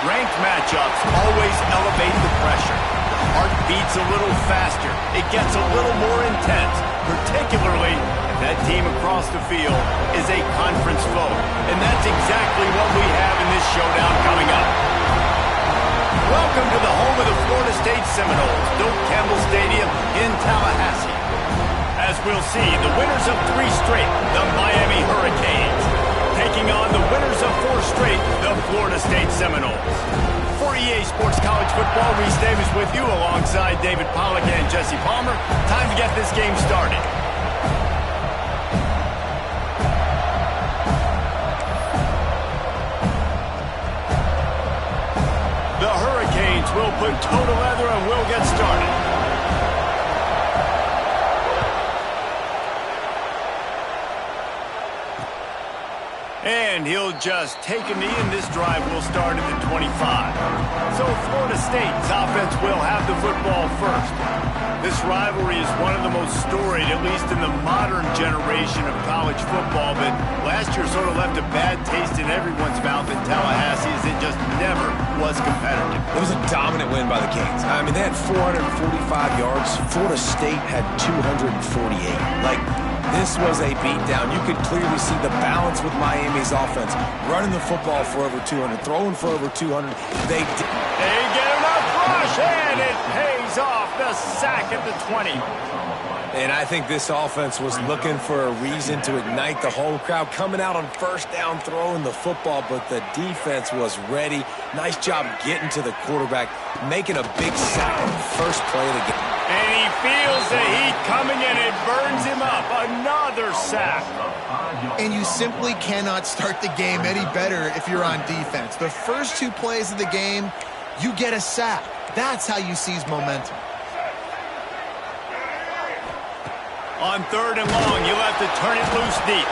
Ranked matchups always elevate the pressure. The heart beats a little faster. It gets a little more intense, particularly if that team across the field is a conference foe. And that's exactly what we have in this showdown coming up. Welcome to the home of the Florida State Seminoles, Doak Campbell Stadium in Tallahassee. As we'll see, the winners of 3 straight, the Miami Hurricanes, taking on the winners of 4 straight, the Florida State Seminoles. For EA Sports College Football, Reese Davis with you alongside David Pollack and Jesse Palmer. Time to get this game started. The Hurricanes will put toe to leather and we'll get started. And he'll just take a knee, and this drive will start at the 25. So Florida State's offense will have the football first. This rivalry is one of the most storied, at least in the modern generation of college football, but last year sort of left a bad taste in everyone's mouth in Tallahassee as it just never was competitive. It was a dominant win by the Canes. I mean, they had 445 yards. Florida State had 248. This was a beatdown. You could clearly see the balance with Miami's offense. Running the football for over 200, throwing for over 200. They get enough rush, and it pays off. The sack at the 20. And I think this offense was looking for a reason to ignite the home crowd, coming out on first down, throwing the football, but the defense was ready. Nice job getting to the quarterback, making a big sack on the first play of the game. And he feels the heat coming, and it burns him up. Another sack. And you simply cannot start the game any better if you're on defense. The first 2 plays of the game, you get a sack. That's how you seize momentum. On 3rd and long, you'll have to turn it loose deep.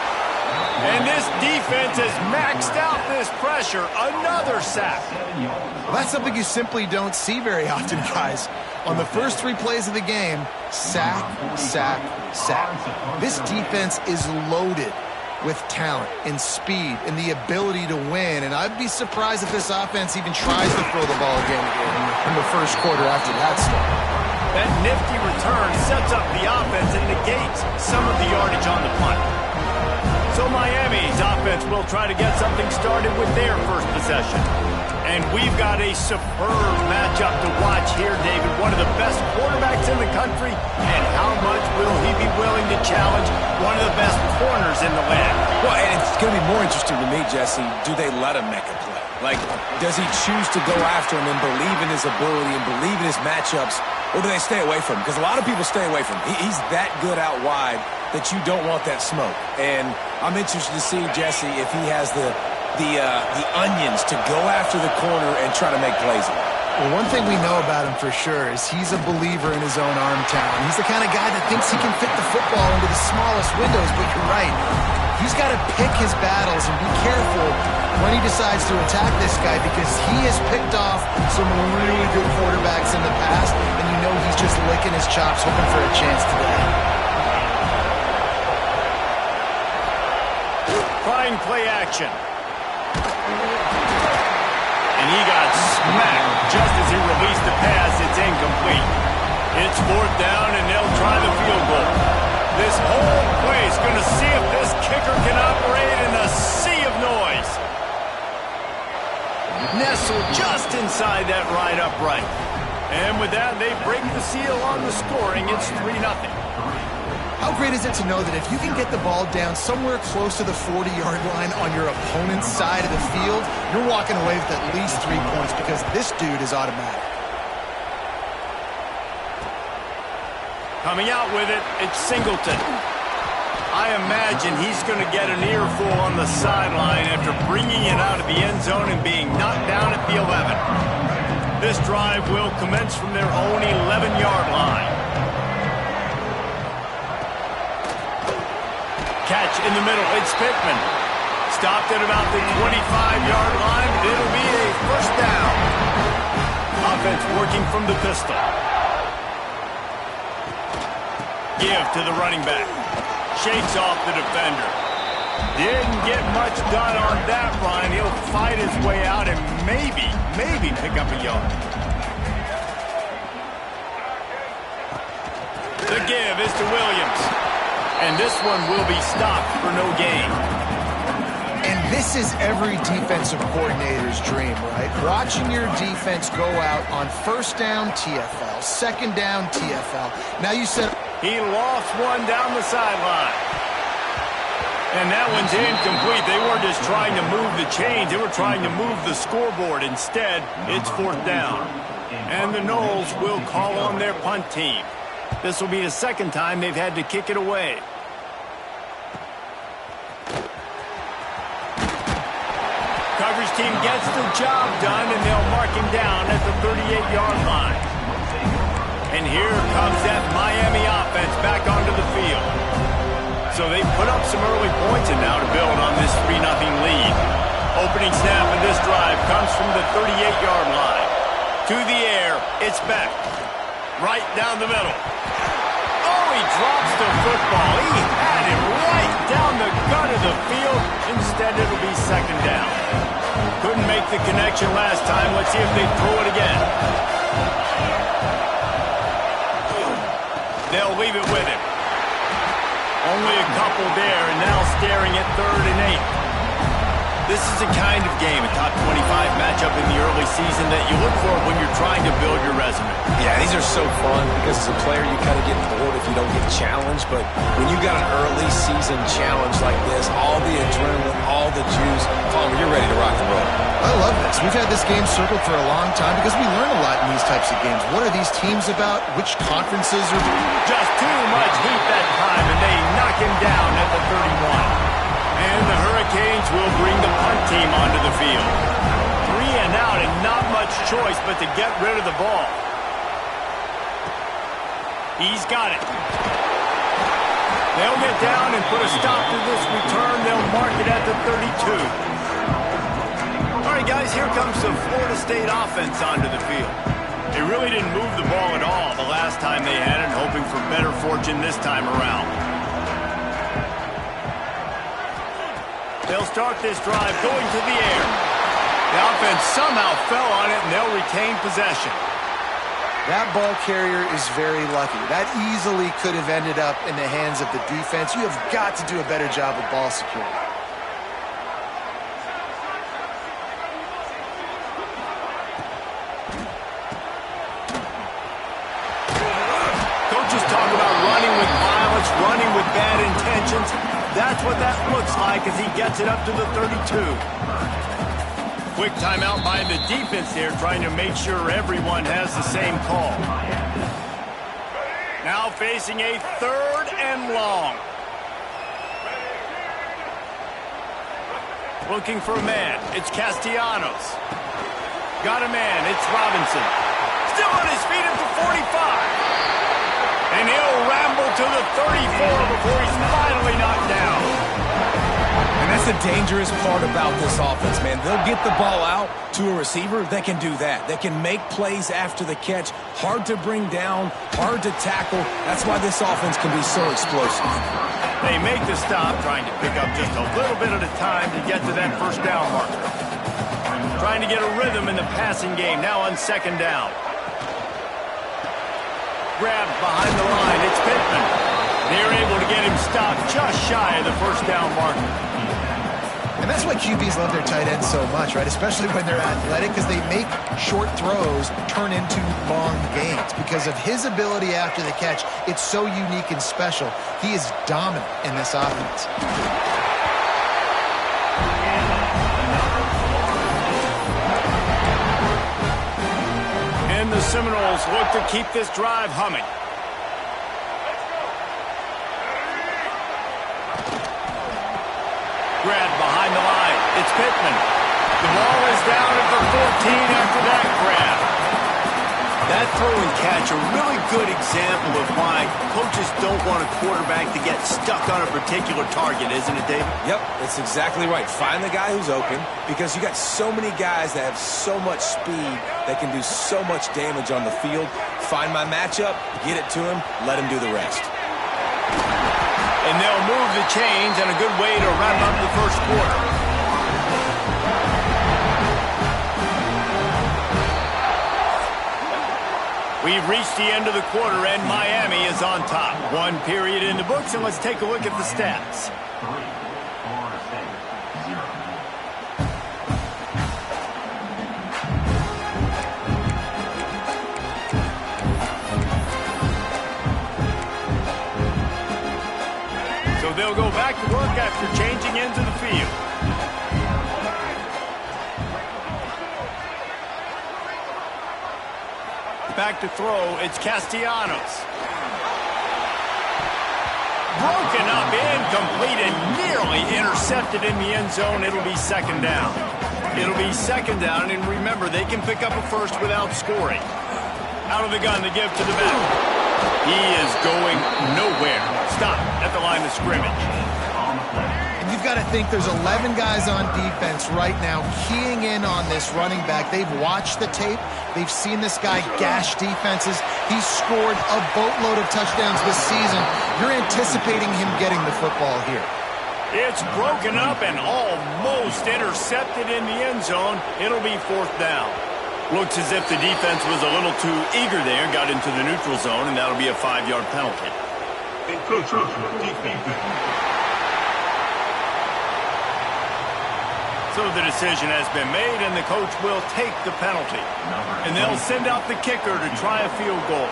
And this defense has maxed out this pressure. Another sack. Well, that's something you simply don't see very often, guys. On the first 3 plays of the game, sack, sack, sack. This defense is loaded with talent and speed and the ability to win. And I'd be surprised if this offense even tries to throw the ball again in the first quarter after that start. That nifty return sets up the offense and negates some of the yardage on the punt. So Miami's offense will try to get something started with their first possession. And we've got a superb matchup to watch here, David. One of the best quarterbacks in the country. And how much will he be willing to challenge one of the best corners in the land? Well, and it's going to be more interesting to me, Jesse, do they let him make a play? Does he choose to go after him and believe in his ability and believe in his matchups, or do they stay away from him? Because a lot of people stay away from him. He's that good out wide that you don't want that smoke. And I'm interested to see, Jesse, if he has the onions to go after the corner and try to make plays. Well, one thing we know about him for sure is he's a believer in his own arm talent. He's the kind of guy that thinks he can fit the football into the smallest windows, but you're right. He's got to pick his battles and be careful when he decides to attack this guy, because he has picked off some really good quarterbacks in the past, and you know he's just licking his chops hoping for a chance today. Trying play action. And he got smacked just as he released the pass. It's incomplete. It's 4th down, and they'll try the field goal. This whole play is going to see if this kicker can operate in a sea of noise. Nestled just inside that right upright. And with that, they break the seal on the scoring. It's 3-0. How great is it to know that if you can get the ball down somewhere close to the 40-yard line on your opponent's side of the field, you're walking away with at least 3 points, because this dude is automatic. Coming out with it, it's Singleton. I imagine he's going to get an earful on the sideline after bringing it out of the end zone and being knocked down at the 11. This drive will commence from their own 11-yard line. Catch in the middle, it's Pittman. Stopped at about the 25-yard line. It'll be a first down. Offense working from the pistol. Give to the running back. Shakes off the defender. Didn't get much done on that run. He'll fight his way out and maybe maybe pick up a yard. The give is to Williams. And this one will be stopped for no gain. And this is every defensive coordinator's dream, right? Watching your defense go out on first down TFL, second down TFL. Now you said... He lost one down the sideline. And that one's incomplete. They weren't just trying to move the chains. They were trying to move the scoreboard. Instead, it's fourth down. And the Noles will call on their punt team. This will be the second time they've had to kick it away. Coverage team gets the job done, and they'll mark him down at the 38-yard line. And here comes that Miami offense back onto the field. So they put up some early points and now to build on this 3-0 lead. Opening snap of this drive comes from the 38-yard line. To the air, it's back. Right down the middle. Oh, he drops the football. He had it right down the gut of the field. Instead, it'll be second down. Couldn't make the connection last time. Let's see if they throw it again. They'll leave it with him. Only a couple there, and now staring at 3rd and 8. This is the kind of game, a top 25 matchup in the early season, that you look for when you're trying to build your resume. Yeah, these are so fun because as a player you kind of get bored if you don't get challenged, but when you got an early season challenge like this, all the adrenaline, all the juice, Palmer, you're ready to rock and roll. I love this. We've had this game circled for a long time because we learn a lot in these types of games. What are these teams about? Which conferences are... Just too much heat that time, and they knock him down at the 31. And the Hurricanes will bring the punt team onto the field. 3 and out, and not much choice but to get rid of the ball. He's got it. They'll get down and put a stop to this return. They'll mark it at the 32. All right, guys, here comes the Florida State offense onto the field. They really didn't move the ball at all the last time they had it, hoping for better fortune this time around. They'll start this drive going to the air. The offense somehow fell on it, and they'll retain possession. That ball carrier is very lucky. That easily could have ended up in the hands of the defense. You have got to do a better job of ball security. Coaches talk about running with violence, running with bad intentions. That's what that looks like as he gets it up to the 32. Quick timeout by the defense there, trying to make sure everyone has the same call. Now facing a 3rd and long. Looking for a man. It's Castellanos. Got a man. It's Robinson. Still on his feet at the 45. And he'll ramble to the 34 before he's finally knocked down. And that's the dangerous part about this offense, man. They'll get the ball out to a receiver that can do that. They can make plays after the catch. Hard to bring down, hard to tackle. That's why this offense can be so explosive. They make the stop, trying to pick up just a little bit at a time to get to that first down marker. Trying to get a rhythm in the passing game, now on second down. Grabbed behind the line, it's Pittman. They're able to get him stopped just shy of the first down marker. And that's why QBs love their tight ends so much, right? Especially when they're athletic, because they make short throws turn into long gains. Because of his ability after the catch, it's so unique and special. He is dominant in this offense. And the Seminoles look to keep this drive humming. Grabbed behind the line. It's Pittman. The ball is down at the 14 after that grab. That throw and catch, a really good example of why coaches don't want a quarterback to get stuck on a particular target, isn't it, David? Yep, that's exactly right. Find the guy who's open, because you got so many guys that have so much speed that can do so much damage on the field. Find my matchup, get it to him, let him do the rest. And they'll move the chains, and a good way to wrap up the first quarter. We've reached the end of the quarter, and Miami is on top. One period in the books, and let's take a look at the stats. So they'll go back to work after changing into the field. Back to throw, it's Castellanos. Broken up, incomplete, and nearly intercepted in the end zone. It'll be second down. It'll be second down, and remember, they can pick up a first without scoring. Out of the gun, the give to the back. He is going nowhere. Stop at the line of scrimmage. And you've got to think there's 11 guys on defense right now keying in on this running back. They've watched the tape. They've seen this guy gash defenses. He's scored a boatload of touchdowns this season. You're anticipating him getting the football here. It's broken up and almost intercepted in the end zone. It'll be fourth down. Looks as if the defense was a little too eager there, got into the neutral zone, and that'll be a 5-yard penalty. So the decision has been made, and the coach will take the penalty. And they'll send out the kicker to try a field goal.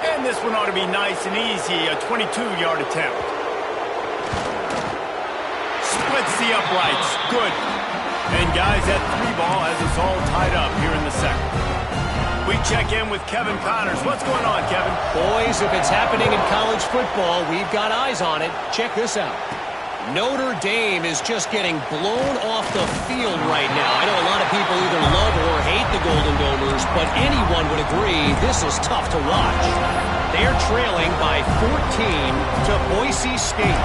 And this one ought to be nice and easy, a 22-yard attempt. Splits the uprights. Good. And guys, that 3-ball has us all tied up here in the second. We check in with Kevin Connors. What's going on, Kevin? Boys, if it's happening in college football, we've got eyes on it. Check this out. Notre Dame is just getting blown off the field right now. I know a lot of people either love or hate the Golden Domers, but anyone would agree this is tough to watch. They're trailing by 14 to Boise State.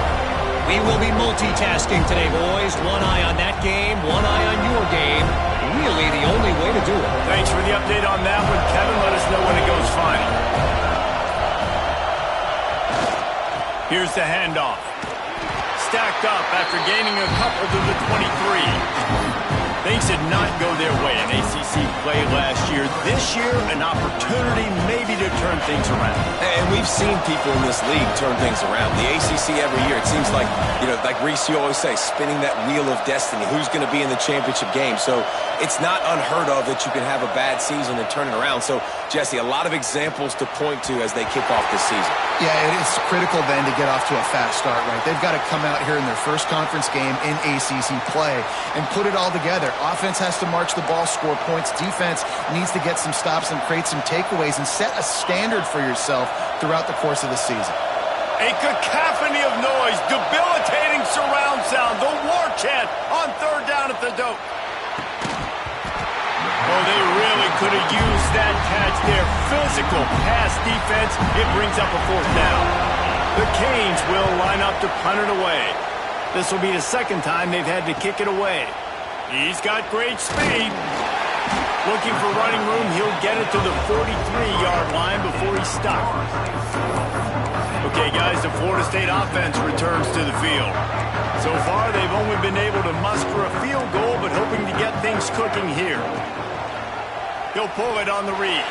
We will be multitasking today, boys. One eye on that game, one eye on your game. Really the only way to do it. Thanks for the update on that one, Kevin. Let us know when it goes final. Here's the handoff. Stacked up after gaining a couple to the 23. Things did not go their way in ACC play last year. This year, an opportunity maybe to turn things around. And we've seen people in this league turn things around. The ACC every year, it seems like, like Reese, you always say, spinning that wheel of destiny. Who's going to be in the championship game? So it's not unheard of that you can have a bad season and turn it around. So, Jesse, a lot of examples to point to as they kick off this season. Yeah, it's critical then to get off to a fast start, right? They've got to come out here in their first conference game in ACC play and put it all together. Offense has to march the ball, score points. Defense needs to get some stops and create some takeaways and set a standard for yourself throughout the course of the season. A cacophony of noise, debilitating surround sound, the war chant on third down at the dope. Oh, they really could have used that catch there. Physical pass defense. It brings up a fourth down. The Canes will line up to punt it away. This will be the second time they've had to kick it away. He's got great speed. Looking for running room. He'll get it to the 43-yard line before he's stopped. Okay, guys, the Florida State offense returns to the field. So far, they've only been able to muster a field goal, but hoping to get things cooking here. He'll pull it on the read.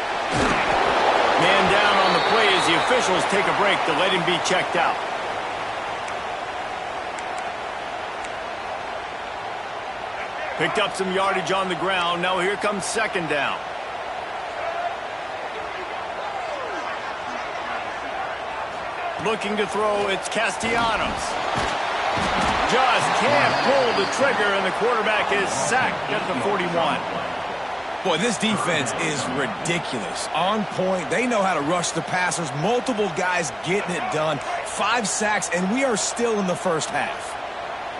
Man down on the play as the officials take a break to let him be checked out. Picked up some yardage on the ground. Now here comes second down. Looking to throw, it's Castellanos. Just can't pull the trigger, and the quarterback is sacked at the 41. Boy, this defense is ridiculous. On point. They know how to rush the passers. Multiple guys getting it done. 5 sacks, and we are still in the first half.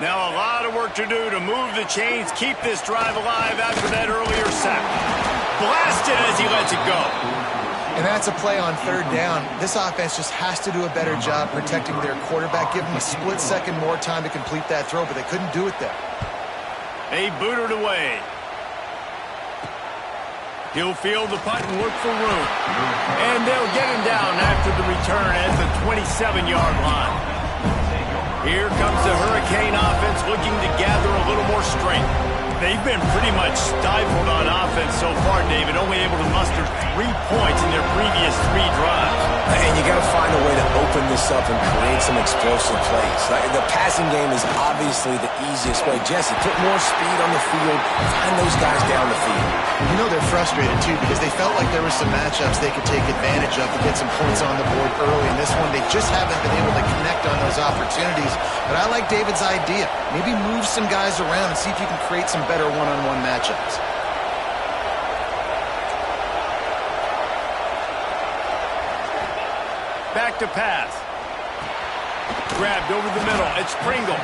Now a lot of work to do to move the chains, keep this drive alive after that earlier sack. Blasted as he lets it go. And that's a play on third down. This offense just has to do a better job protecting their quarterback. Give them a split second more time to complete that throw, but they couldn't do it there. They booted away. He'll field the punt and look for room. And they'll get him down after the return at the 27-yard line. Here comes the Hurricane offense looking to gather a little more strength. They've been pretty much stifled on offense so far, David, only able to muster 3 points in their previous 3 drives. And you got to find a way to open this up and create some explosive plays. Like, the passing game is obviously the easiest way. Jesse, put more speed on the field. Find those guys down the field. You know they're frustrated, too, because they felt like there were some matchups they could take advantage of to get some points on the board early. In this one, they just haven't been able to connect on those opportunities. But I like David's idea. Maybe move some guys around and see if you can create some better one-on-one matchups. Back to pass. Grabbed over the middle. It's Pringle.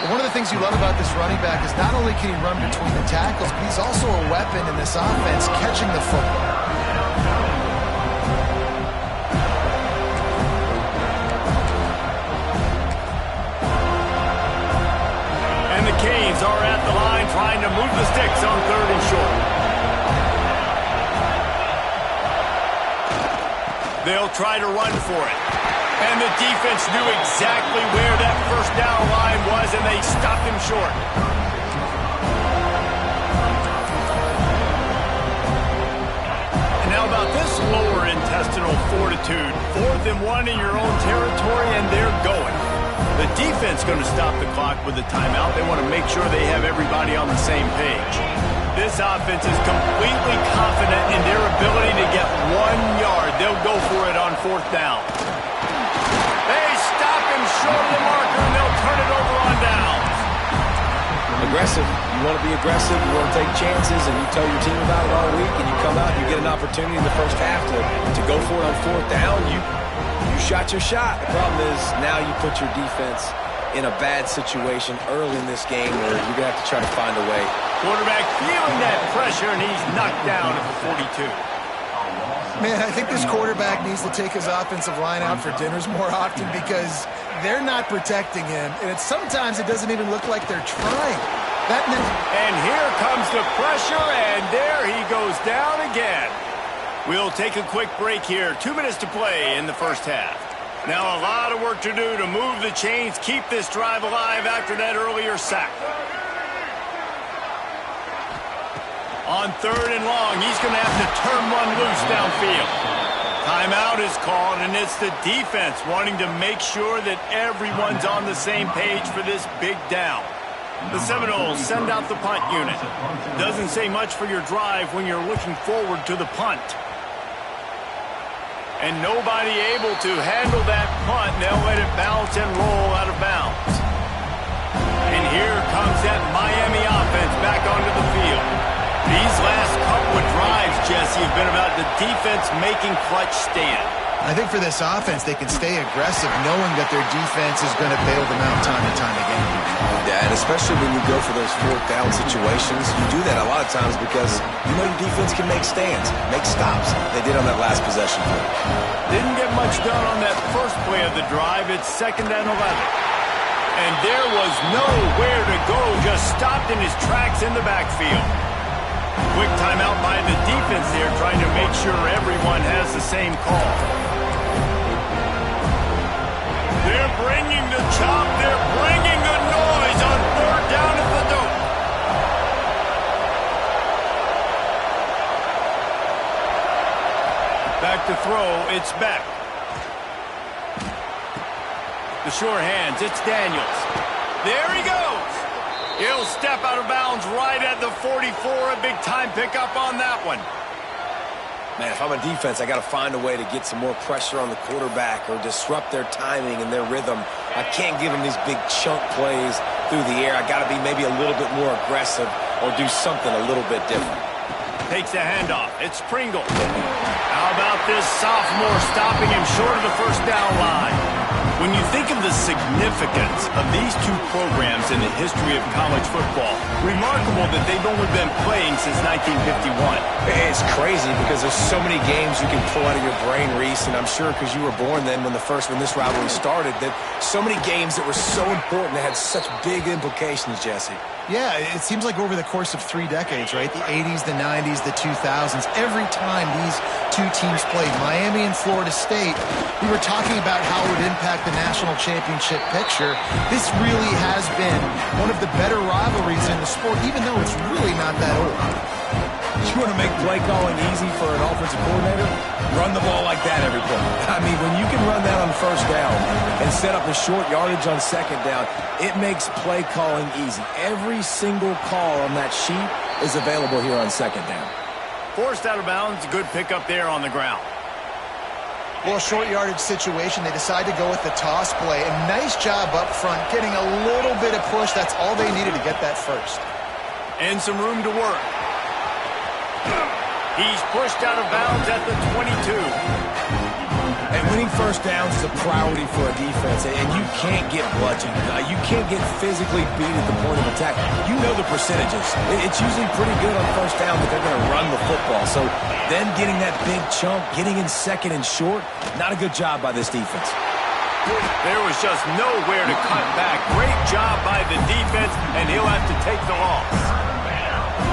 One of the things you love about this running back is not only can he run between the tackles, but he's also a weapon in this offense catching the football. And the Canes are at the line trying to move the sticks on 3rd and short. They'll try to run for it. And the defense knew exactly where that first down line was, and they stopped him short. And how about this lower intestinal fortitude? 4th and 1 in your own territory, and they're going. The defense going to stop the clock with a timeout. They want to make sure they have everybody on the same page. This offense is completely confident in their ability to get 1 yard. They'll go for it on 4th down. They stop him short of the marker, and they'll turn it over on downs. Aggressive. You want to be aggressive. You want to take chances, and you tell your team about it all week, and you come out and you get an opportunity in the first half to go for it on 4th down. You shot your shot. The problem is now you put your defense in a bad situation early in this game where you're going to have to try to find a way. Quarterback feeling that pressure, and he's knocked down at the 42. Man, I think this quarterback needs to take his offensive line out for dinners more often because they're not protecting him. And sometimes it doesn't even look like they're trying. And here comes the pressure, and there he goes down again. We'll take a quick break here. 2 minutes to play in the first half. Now a lot of work to do to move the chains, keep this drive alive after that earlier sack. On 3rd and long, he's going to have to turn one loose downfield. Timeout is called, and it's the defense wanting to make sure that everyone's on the same page for this big down. The Seminoles send out the punt unit. Doesn't say much for your drive when you're looking forward to the punt. And nobody able to handle that punt. They'll let it bounce and roll out of bounds. And here comes that Miami offense back onto the field. These last couple of drives, Jesse, have been about the defense making clutch stand. I think for this offense, they can stay aggressive knowing that their defense is going to bail them out time and time again. Yeah, and especially when you go for those 4th down situations, you do that a lot of times because you know your defense can make stands, make stops. They did on that last possession play. Didn't get much done on that first play of the drive. It's 2nd and 11. And there was nowhere to go, just stopped in his tracks in the backfield. Quick timeout by the defense there, trying to make sure everyone has the same call. They're bringing the chop. They're bringing the noise on 4th down at the dope. Back to throw. It's Beck. The sure hands. It's Daniels. There he goes. He'll step out of bounds right at the 44. A big time pickup on that one. Man, if I'm a defense, I got to find a way to get some more pressure on the quarterback or disrupt their timing and their rhythm. I can't give them these big chunk plays through the air. I got to be maybe a little bit more aggressive or do something a little bit different. Takes a handoff. It's Pringle. How about this sophomore stopping him short of the first down line? When you think of the significance of these two programs in the history of college football, remarkable that they've only been playing since 1951. It's crazy because there's so many games you can pull out of your brain, Reese, and I'm sure because you were born then when this rivalry started, that so many games that were so important that had such big implications, Jesse. Yeah, it seems like over the course of 3 decades, right? The 80s, the 90s, the 2000s, every time these two teams played, Miami and Florida State, we were talking about how it would impact the national championship picture. This really has been one of the better rivalries in the sport, even though it's really not that old. You want to make play calling easy for an offensive coordinator? Run the ball like that every play. I mean, when you can run that on first down and set up a short yardage on second down, it makes play calling easy. Every single call on that sheet is available here on second down. Forced out of bounds, good pickup there on the ground. Well, a short yardage situation, they decide to go with the toss play. And nice job up front, getting a little bit of push. That's all they needed to get that first. And some room to work. He's pushed out of bounds at the 22. And winning first downs is a priority for a defense, and you can't get bludgeoned. You can't get physically beat at the point of attack. You know the percentages. It's usually pretty good on first down, but they're going to run the football. So then getting that big chunk, getting in second and short, not a good job by this defense. There was just nowhere to cut back. Great job by the defense, and he'll have to take the loss.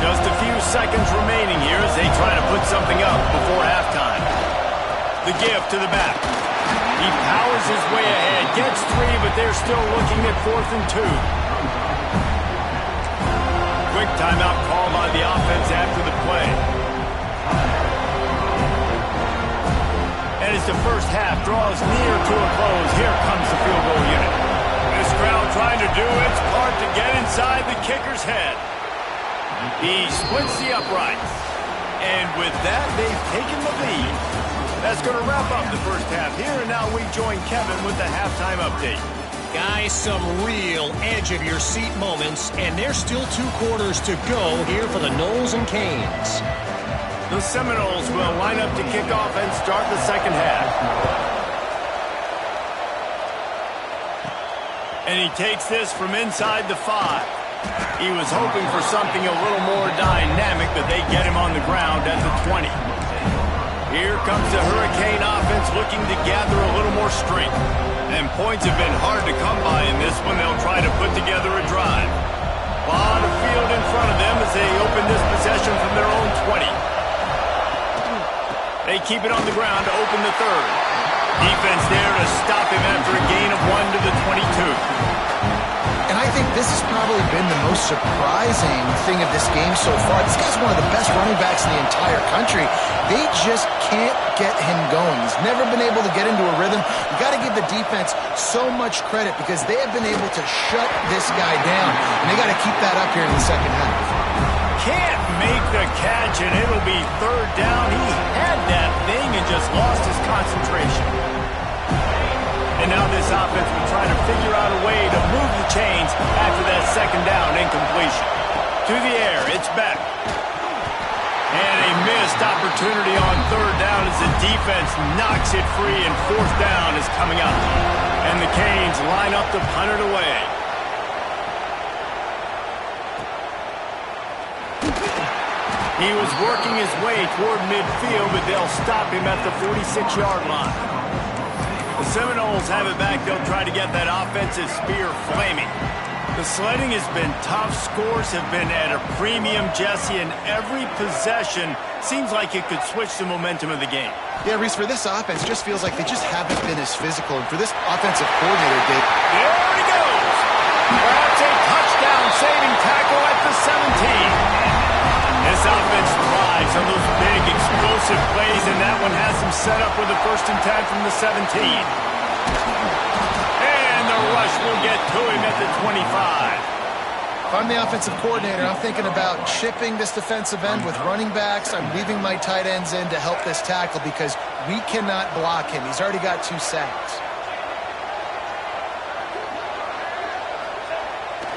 Just a few seconds remaining here as they try to put something up before halftime. The give to the back. He powers his way ahead, gets 3, but they're still looking at 4th and 2. Quick timeout call by the offense after the play. And as the first half draws near to a close, here comes the field goal unit. This crowd trying to do its part to get inside the kicker's head. He splits the uprights. And with that, they've taken the lead. That's going to wrap up the first half here, and now we join Kevin with the halftime update. Guys, some real edge-of-your-seat moments, and there's still 2 quarters to go here for the Noles and Canes. The Seminoles will line up to kick off and start the second half. And he takes this from inside the 5. He was hoping for something a little more dynamic, but they get him on the ground at the 20. Here comes the Hurricane offense looking to gather a little more strength. And points have been hard to come by in this one. They'll try to put together a drive. A lot of field in front of them as they open this possession from their own 20. They keep it on the ground to open the 3rd. Defense there to stop him after a gain of 1 to the 22. And I think this has probably been the most surprising thing of this game so far. This guy's one of the best running backs in the entire country. They just can't get him going. He's never been able to get into a rhythm. You got to give the defense so much credit because they have been able to shut this guy down. And they got to keep that up here in the second half. Can't make the catch, and it'll be 3rd down. He had that thing and just lost his concentration. And now this offense will try to figure out a way to move the chains after that second down incompletion. To the air, it's back. And a missed opportunity on 3rd down as the defense knocks it free, and 4th down is coming up. And the Canes line up to punt it away. He was working his way toward midfield, but they'll stop him at the 46-yard line. The Seminoles have it back. They'll try to get that offensive spear flaming. The sledding has been tough. Scores have been at a premium, Jesse, and every possession seems like it could switch the momentum of the game. Yeah, Reese, for this offense, just feels like they just haven't been as physical. And for this offensive coordinator, Dave. There he goes. Perhaps a touchdown-saving tackle at the 17. This offense thrives on those big, explosive plays, and that one has them set up with a 1st and 10 from the 17. And the rush will get to him at the 25. If I'm the offensive coordinator, I'm thinking about chipping this defensive end with running backs. I'm leaving my tight ends in to help this tackle because we cannot block him. He's already got 2 sacks.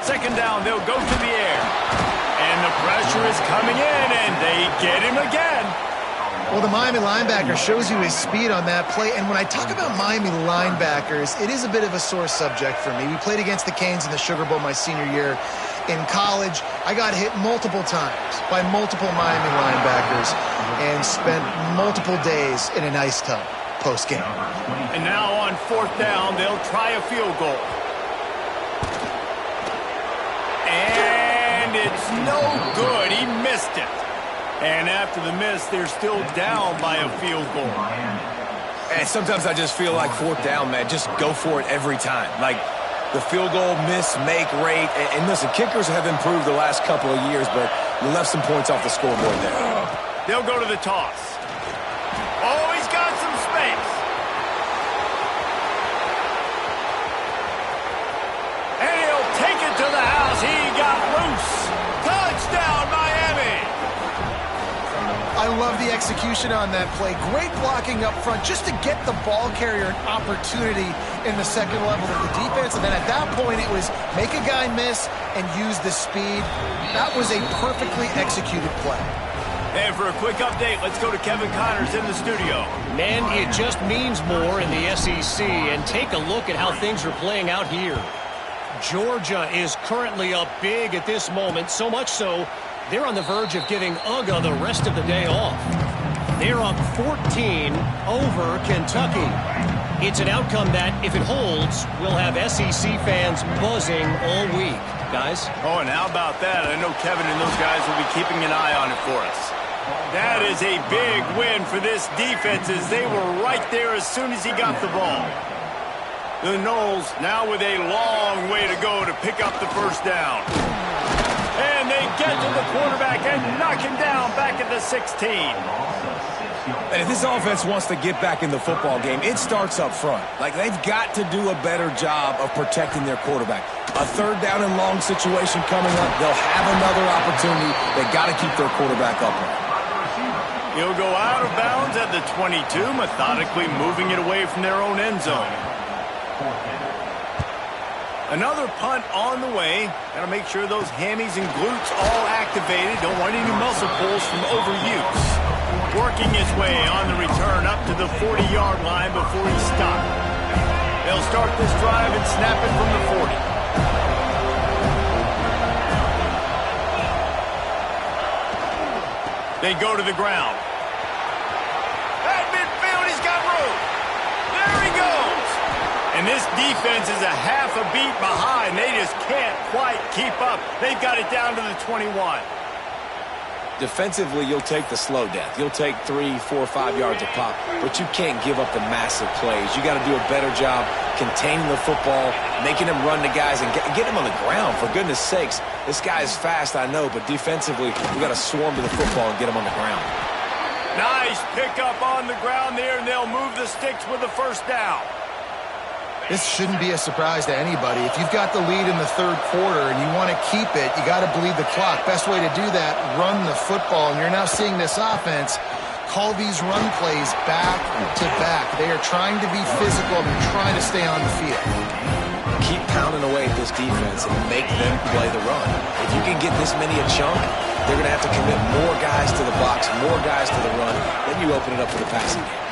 Second down, they'll go to the air. And the pressure is coming in, and they get him again. Well, the Miami linebacker shows you his speed on that play. And when I talk about Miami linebackers, it is a bit of a sore subject for me. We played against the Canes in the Sugar Bowl my senior year in college. I got hit multiple times by multiple Miami linebackers and spent multiple days in an ice tub post-game. And now on 4th down, they'll try a field goal. And it's no good. He missed it. And after the miss, they're still down by a field goal. And sometimes I just feel like 4th down, man, just go for it every time. Like the field goal miss-make rate. And listen, kickers have improved the last couple of years, but You left some points off the scoreboard there. They'll go to the toss. Oh, he's got some space. And he'll take it to the house. He got loose. Touchdown, Miami. I love the execution on that play. Great blocking up front just to get the ball carrier an opportunity in the second level of the defense. And then at that point, it was make a guy miss and use the speed. That was a perfectly executed play. And for a quick update, let's go to Kevin Connors in the studio. Man, it just means more in the SEC. And take a look at how things are playing out here. Georgia is currently up big at this moment, so much so they're on the verge of giving UGA the rest of the day off. They're up 14 over Kentucky. It's an outcome that, if it holds, will have SEC fans buzzing all week. Guys? Oh, and how about that? I know Kevin and those guys will be keeping an eye on it for us. That is a big win for this defense as they were right there as soon as he got the ball. The Noles now with a long way to go to pick up the first down. And they get to the quarterback and knock him down back at the 16. And if this offense wants to get back in the football game, it starts up front. Like, they've got to do a better job of protecting their quarterback. A third down and long situation coming up. They'll have another opportunity. They got to keep their quarterback upright. He'll go out of bounds at the 22, methodically moving it away from their own end zone. Another punt on the way. Got to make sure those hammies and glutes all activated. Don't want any muscle pulls from overuse. Working his way on the return up to the 40-yard line before he stopped. They'll start this drive and snap it from the 40. They go to the ground. At midfield, he's got room. There he goes. And this defense is a half a beat behind. They just can't quite keep up. They've got it down to the 21. Defensively, you'll take the slow death. You'll take 3, 4, 5 yards a pop, but you can't give up the massive plays. You got to do a better job containing the football, making them run to guys, and get them on the ground. For goodness sakes, this guy is fast, I know, but defensively, we got to swarm to the football and get him on the ground. Nice pickup on the ground there, and they'll move the sticks with the first down. This shouldn't be a surprise to anybody. If you've got the lead in the third quarter and you want to keep it, you got to bleed the clock. Best way to do that, run the football. And you're now seeing this offense call these run plays back to back. They are trying to be physical and trying to stay on the field. Keep pounding away at this defense and make them play the run. If you can get this many a chunk, they're going to have to commit more guys to the box, more guys to the run. Then you open it up for the passing game.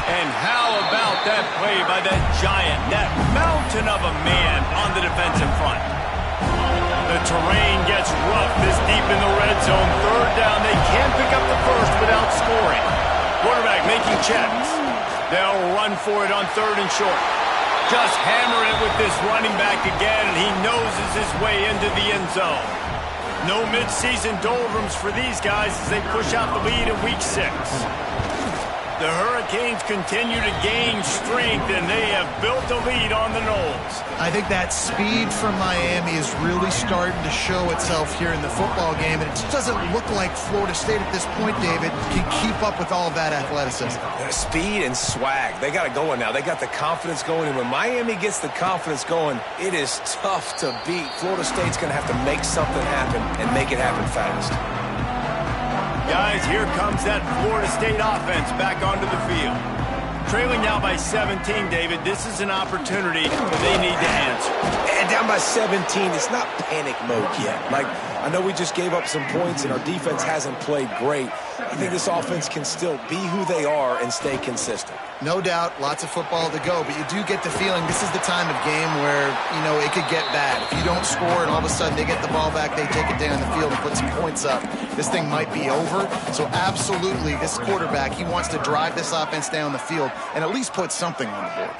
And how about that play by that giant, that mountain of a man on the defensive front? The terrain gets rough this deep in the red zone. Third down, they can't pick up the first without scoring. Quarterback making checks. They'll run for it on third and short. Just hammer it with this running back again, and he noses his way into the end zone. No midseason doldrums for these guys as they push out the lead in week 6. The Hurricanes continue to gain strength, and they have built a lead on the Noles. I think that speed from Miami is really starting to show itself here in the football game, and it just doesn't look like Florida State at this point, David, can keep up with all of that athleticism. Speed and swag. They got it going now. They got the confidence going, and when Miami gets the confidence going, it is tough to beat. Florida State's going to have to make something happen and make it happen fast. Guys, here comes that Florida State offense back onto the field. Trailing now by 17, David. This is an opportunity they need to answer. And down by 17, it's not panic mode yet. Like, I know we just gave up some points and our defense hasn't played great. I think this offense can still be who they are and stay consistent. No doubt, lots of football to go, but you do get the feeling this is the time of game where, you know, it could get bad. If you don't score and all of a sudden they get the ball back, they take it down the field and put some points up, this thing might be over. So absolutely, this quarterback, he wants to drive this offense down the field and at least put something on the board.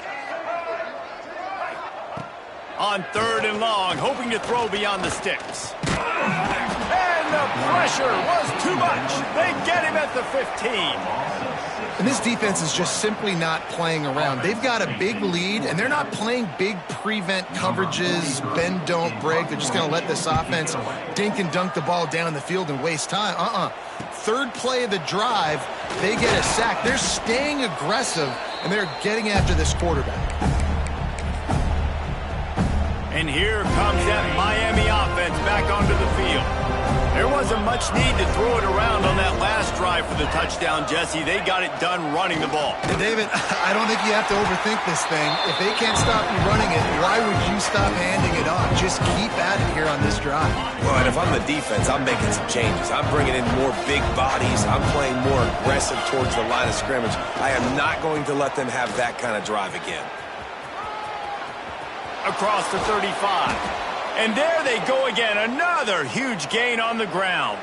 On third and long, hoping to throw beyond the sticks. And the pressure was too much. They get him at at the 15. And this defense is just simply not playing around. They've got a big lead, and they're not playing big prevent coverages, bend, don't break. They're just going to let this offense dink and dunk the ball down the field and waste time. Third play of the drive, they get a sack. They're staying aggressive, and they're getting after this quarterback. And here comes that Miami offense back onto the field. There wasn't much need to throw it around on that last drive for the touchdown, Jesse. They got it done running the ball. And David, I don't think you have to overthink this thing. If they can't stop you running it, why would you stop handing it off? Just keep at it here on this drive. Well, and if I'm the defense, I'm making some changes. I'm bringing in more big bodies. I'm playing more aggressive towards the line of scrimmage. I am not going to let them have that kind of drive again. Across the 35. And there they go again. Another huge gain on the ground.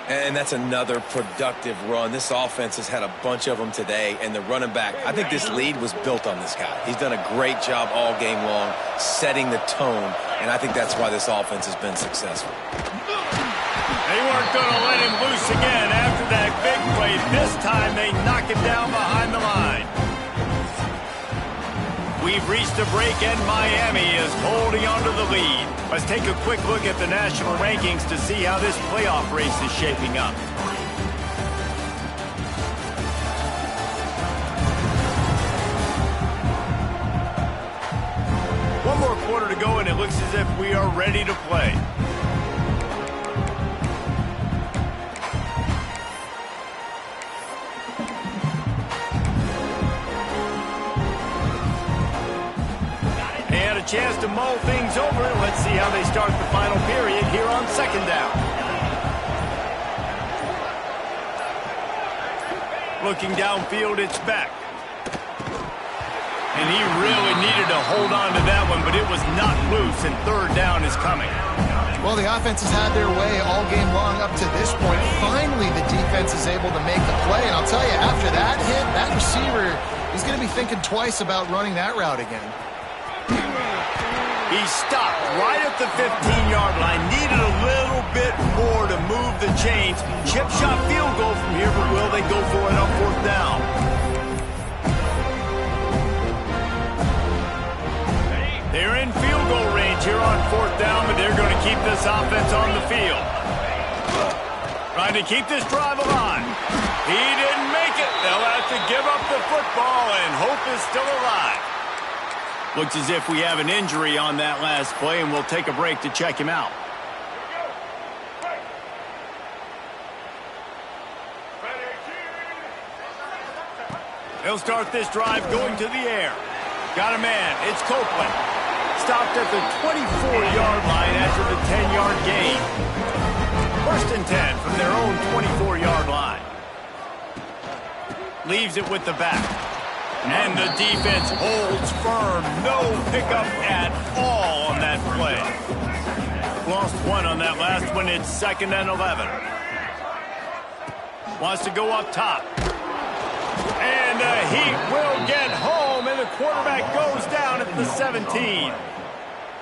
And that's another productive run. This offense has had a bunch of them today, and the running back, I think this lead was built on this guy. He's done a great job all game long, setting the tone, and I think that's why this offense has been successful. They weren't going to let him loose again after that big play. This time they knock him down behind the line. We've reached a break, and Miami is holding on to the lead. Let's take a quick look at the national rankings to see how this playoff race is shaping up. One more quarter to go, and it looks as if we are ready to play. Chance to mull things over. Let's see how they start the final period here on second down. Looking downfield, it's Beck. And he really needed to hold on to that one, but it was not loose, and third down is coming. Well, the offense has had their way all game long up to this point. Finally, the defense is able to make a play, and I'll tell you, after that hit, that receiver is going to be thinking twice about running that route again. He stopped right at the 15-yard line. Needed a little bit more to move the chains. Chip shot field goal from here, but will they go for it on fourth down? They're in field goal range here on fourth down, but they're going to keep this offense on the field. Trying to keep this drive alive. He didn't make it. They'll have to give up the football, and hope is still alive. Looks as if we have an injury on that last play, and we'll take a break to check him out. They'll start this drive going to the air. Got a man. It's Copeland. Stopped at the 24-yard line after the 10-yard gain. First and 10 from their own 24-yard line. Leaves it with the back. And the defense holds firm. No pickup at all on that play. Lost one on that last one. It's second and 11. Wants to go up top. And the Heat will get home, and the quarterback goes down at the 17.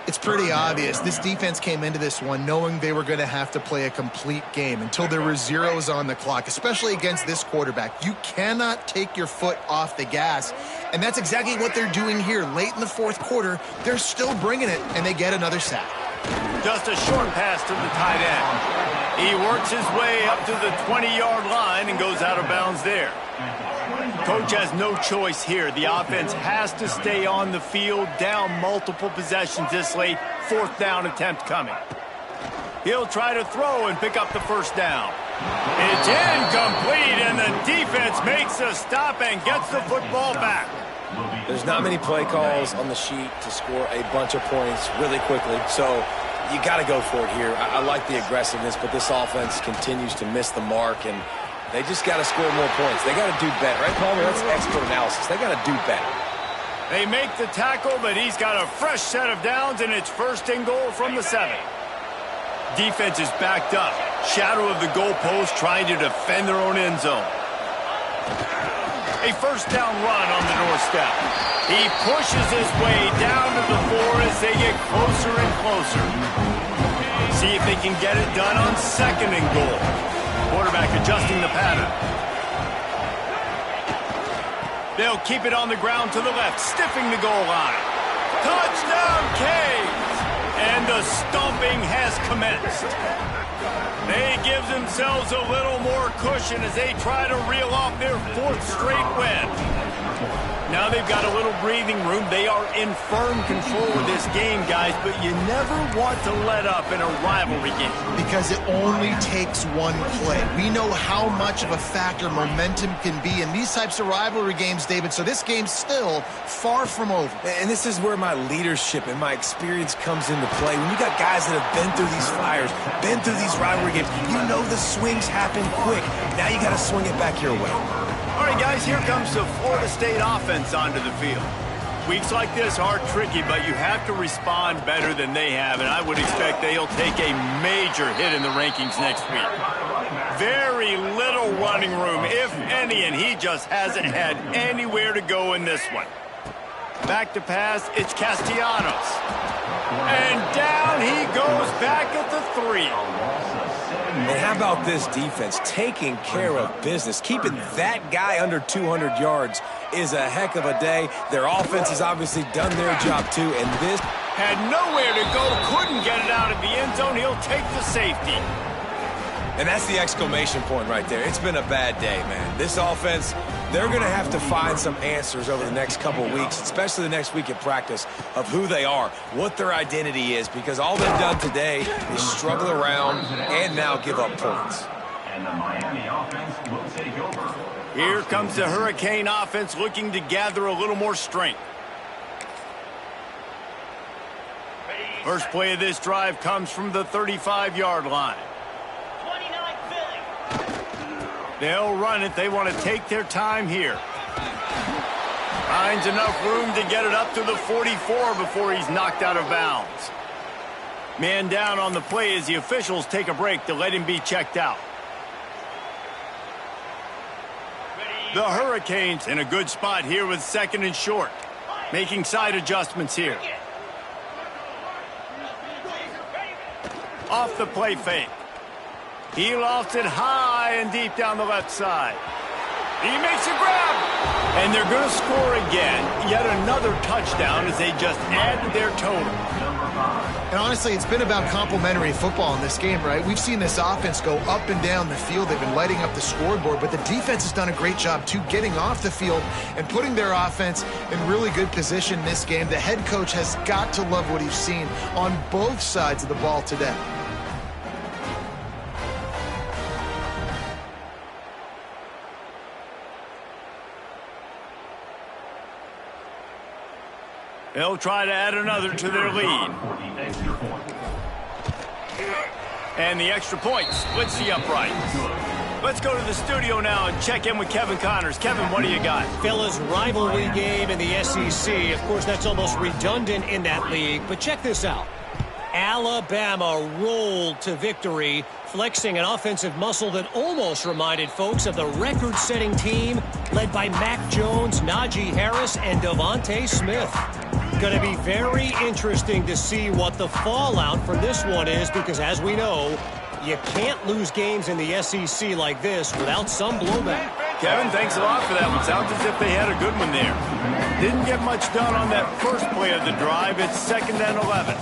It's pretty obvious. This defense came into this one knowing they were going to have to play a complete game until there were zeros on the clock, especially against this quarterback. You cannot take your foot off the gas, and that's exactly what they're doing here. Late in the fourth quarter, they're still bringing it, and they get another sack. Just a short pass to the tight end. He works his way up to the 20-yard line and goes out of bounds there. Coach has no choice here. The offense has to stay on the field, down multiple possessions this late. Fourth down attempt coming. He'll try to throw and pick up the first down. It's incomplete, and the defense makes a stop and gets the football back. There's not many play calls on the sheet to score a bunch of points really quickly, so you got to go for it here. I like the aggressiveness, but this offense continues to miss the mark, and they just got to score more points. They got to do better. Right, Palmer? That's expert analysis. They got to do better. They make the tackle, but he's got a fresh set of downs, and it's first and goal from the 7. Defense is backed up. Shadow of the goalpost, trying to defend their own end zone. A first down run on the doorstep. He pushes his way down to the 4 as they get closer and closer. See if they can get it done on second and goal. Quarterback adjusting the pattern. They'll keep it on the ground to the left, stiffing the goal line. Touchdown, Canes! And the stomping has commenced. They give themselves a little more cushion as they try to reel off their 4th straight win. Now they've got a little breathing room. They are in firm control of this game, guys, but you never want to let up in a rivalry game. Because it only takes one play. We know how much of a factor momentum can be in these types of rivalry games, David, so this game's still far from over. And this is where my leadership and my experience comes into play. When you got guys that have been through these fires, been through these rivalry games, you know the swings happen quick. Now you got to swing it back your way. All right, guys, here comes the Florida State offense onto the field. Weeks like this are tricky, but you have to respond better than they have, and I would expect they'll take a major hit in the rankings next week. Very little running room, if any, and he just hasn't had anywhere to go in this one. Back to pass, it's Castellanos. And down he goes back at the 3. And how about this defense taking care of business? Keeping that guy under 200 yards is a heck of a day. Their offense has obviously done their job too, and this had nowhere to go, couldn't get it out of the end zone. He'll take the safety. And that's the exclamation point right there. It's been a bad day, man. This offense, they're going to have to find some answers over the next couple of weeks, especially the next week at practice, of who they are, what their identity is, because all they've done today is struggle around and now give up points. And the Miami offense will take over. Here comes the Hurricane offense looking to gather a little more strength. First play of this drive comes from the 35-yard line. They'll run it. They want to take their time here. Finds enough room to get it up to the 44 before he's knocked out of bounds. Man down on the play as the officials take a break to let him be checked out. The Hurricanes in a good spot here with 2nd and short. Making side adjustments here. Off the play fake. He lofts it high and deep down the left side. He makes a grab. And they're going to score again. Yet another touchdown as they just add to their total. And honestly, it's been about complementary football in this game, right? We've seen this offense go up and down the field. They've been lighting up the scoreboard, but the defense has done a great job, too, getting off the field and putting their offense in really good position in this game. The head coach has got to love what he's seen on both sides of the ball today. They'll try to add another to their lead. And the extra point splits the uprights. Let's go to the studio now and check in with Kevin Connors. Kevin, what do you got? Fellas, rivalry game in the SEC. Of course, that's almost redundant in that league. But check this out. Alabama rolled to victory, flexing an offensive muscle that almost reminded folks of the record-setting team led by Mac Jones, Najee Harris, and Devontae Smith. Going to be very interesting to see what the fallout for this one is, because as we know, you can't lose games in the SEC like this without some blowback. Kevin, thanks a lot for that one. Sounds as if they had a good one there. Didn't get much done on that first play of the drive. It's 2nd and 11.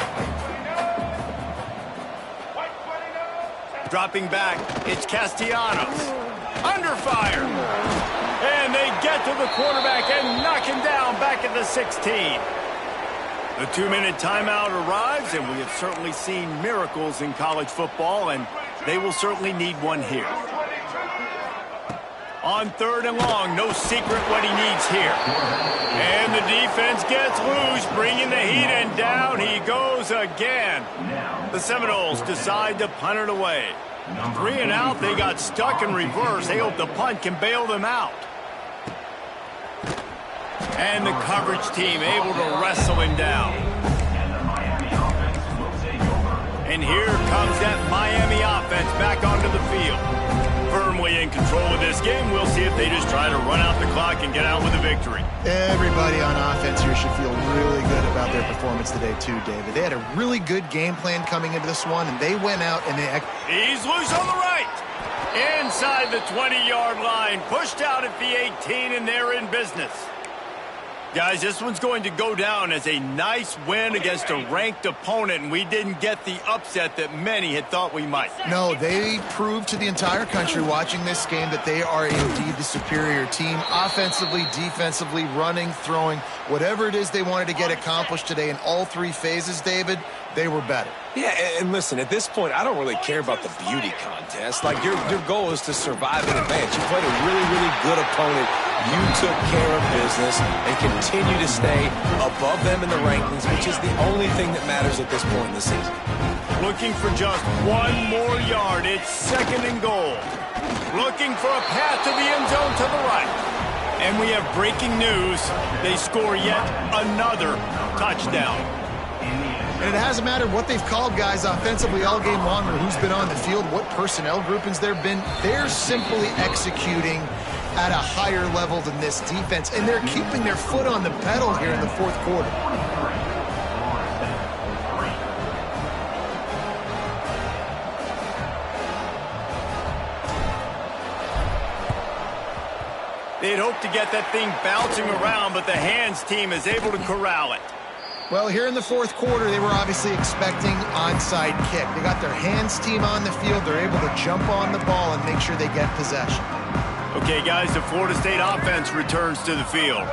Dropping back, it's Castellanos. Under fire. And they get to the quarterback and knock him down back at the 16. The 2-minute timeout arrives, and we have certainly seen miracles in college football, and they will certainly need one here. On 3rd and long, no secret what he needs here. And the defense gets loose, bringing the heat, and down he goes again. The Seminoles decide to punt it away. 3 and out, they got stuck in reverse. They hope the punt can bail them out. And the coverage team able to wrestle him down. And here comes that Miami offense back onto the field. Firmly in control of this game. We'll see if they just try to run out the clock and get out with a victory. Everybody on offense here should feel really good about their performance today too, David. They had a really good game plan coming into this one, and they went out and they... He's loose on the right. Inside the 20-yard line, pushed out at the 18, and they're in business. Guys, this one's going to go down as a nice win against a ranked opponent, and we didn't get the upset that many had thought we might. No, they proved to the entire country watching this game that they are indeed the superior team. Offensively, defensively, running, throwing, whatever it is they wanted to get accomplished today in all three phases, David, they were better. Yeah, and listen, at this point, I don't really care about the beauty contest. Like, your goal is to survive and advance. You played a really, really good opponent. You took care of business and continue to stay above them in the rankings, which is the only thing that matters at this point in the season. Looking for just one more yard. It's 2nd and goal. Looking for a path to the end zone to the right. And we have breaking news. They score yet another touchdown. And it hasn't mattered what they've called guys offensively all game long or who's been on the field, what personnel groupings there have been. They're simply executing at a higher level than this defense, and they're keeping their foot on the pedal here in the fourth quarter. They'd hoped to get that thing bouncing around, but the hands team is able to corral it. Well, here in the fourth quarter, they were obviously expecting onside kick. They got their hands team on the field. They're able to jump on the ball and make sure they get possession. Okay, guys, the Florida State offense returns to the field.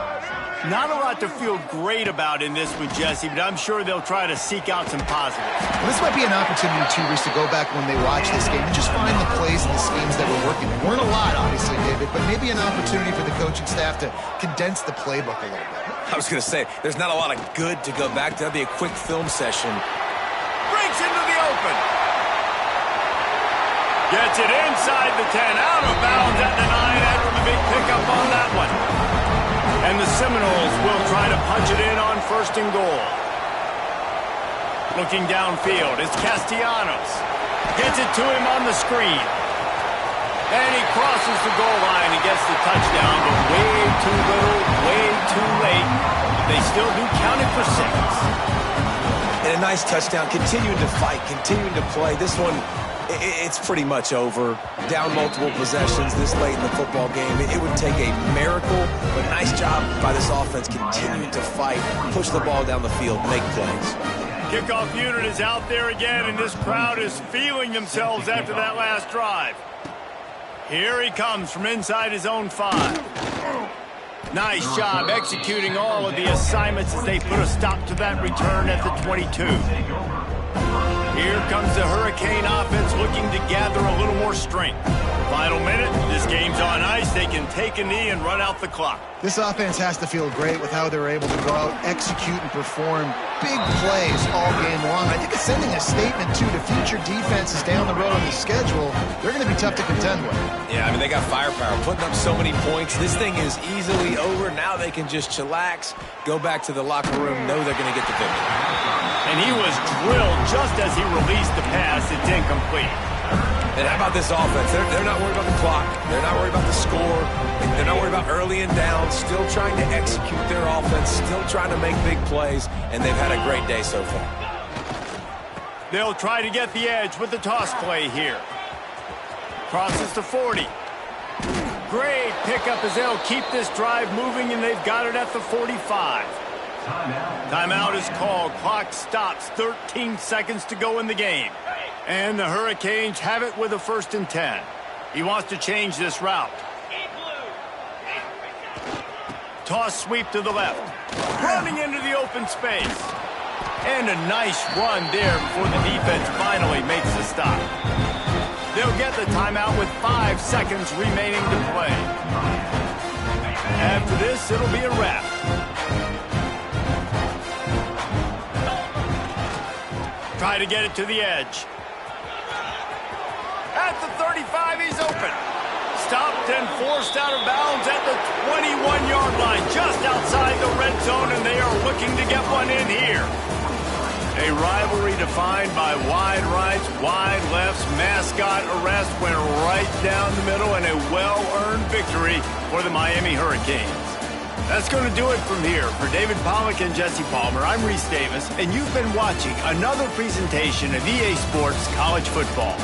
Not a lot to feel great about in this one, Jesse, but I'm sure they'll try to seek out some positives. Well, this might be an opportunity, too, Reese, to go back when they watch this game and just find the plays and the schemes that were working. There weren't a lot, obviously, David, but maybe an opportunity for the coaching staff to condense the playbook a little bit. I was going to say, there's not a lot of good to go back to. That'd be a quick film session. Breaks into the open. Gets it inside the 10, out of bounds at the 9 after the big pickup on that one. And the Seminoles will try to punch it in on 1st and goal. Looking downfield, it's Castellanos. Gets it to him on the screen. And he crosses the goal line and gets the touchdown, but way too little, way too late. They still do count it for 6. And a nice touchdown, continuing to fight, continuing to play. This one, it's pretty much over. Down multiple possessions this late in the football game. It would take a miracle, but nice job by this offense continuing to fight, push the ball down the field, make plays. Kickoff unit is out there again, and this crowd is feeling themselves after that last drive. Here he comes from inside his own 5. Nice job executing all of the assignments as they put a stop to that return at the 22. Here comes the Hurricane offense looking to gather a little more strength. Final minute, this game's on ice. They can take a knee and run out the clock. This offense has to feel great with how they're able to go out, execute, and perform big plays all game long. I think it's sending a statement, too, to future defenses down the road on the schedule. They're going to be tough to contend with. Yeah, I mean, they got firepower, putting up so many points. This thing is easily over. Now they can just chillax, go back to the locker room, know they're going to get the victory. And he was drilled just as he released the pass. It's incomplete. And how about this offense? They're not worried about the clock. They're not worried about the score. They're not worried about early and down. Still trying to execute their offense. Still trying to make big plays. And they've had a great day so far. They'll try to get the edge with the toss play here. Crosses to 40. Great pickup as they'll keep this drive moving, and they've got it at the 45. Timeout is called. Clock stops. 13 seconds to go in the game. And the Hurricanes have it with a 1st and 10. He wants to change this route. Toss sweep to the left. Running into the open space. And a nice run there before the defense finally makes the stop. They'll get the timeout with 5 seconds remaining to play. After this, it'll be a wrap. Try to get it to the edge. At the 35, he's open. Stopped and forced out of bounds at the 21-yard line, just outside the red zone, and they are looking to get one in here. A rivalry defined by wide rights, wide lefts, mascot arrest went right down the middle, and a well-earned victory for the Miami Hurricanes. That's going to do it from here. For David Pollack and Jesse Palmer, I'm Reese Davis, and you've been watching another presentation of EA Sports College Football.